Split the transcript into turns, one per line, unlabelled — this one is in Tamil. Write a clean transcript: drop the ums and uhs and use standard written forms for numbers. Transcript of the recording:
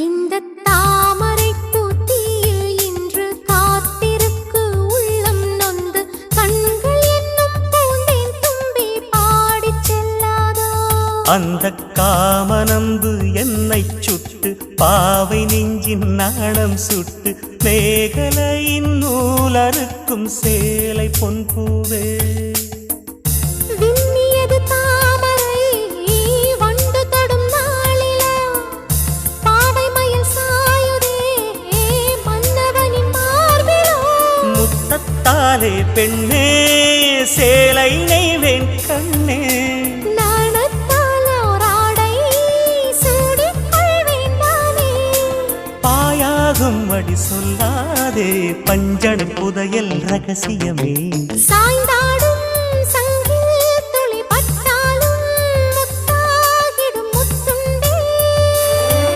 இந்த தாமரை பூத்தியில் இன்று காத்திருக்கு உள்ளம் நொந்து கண்கள் என்னும் பூந்தேன் தும்பி பாடிச் செல்லாதோ
அந்த காமனம்பு என்னை சுட்டு பாவை நெஞ்சின் நாணம் சுட்டு மேகலையின் நூலறுக்கும் சேலை பொன்பூவே
விண்ணியது தாமரை வண்டு தொடும் நாளிலா பாவை மயில் சாயுதே மன்னவனின் மார்பிலோ
முத்தத்தாலே பெண்ணே சேலை நெய்வேன் கண்ணே
நாணத்தால் ஓராடை சூடிக் கொள்வேன் நானே
பாயாகும் அடி சொல்லாதே பஞ்சண புதையல் ரகசியமே
சாய்ந்தாடும்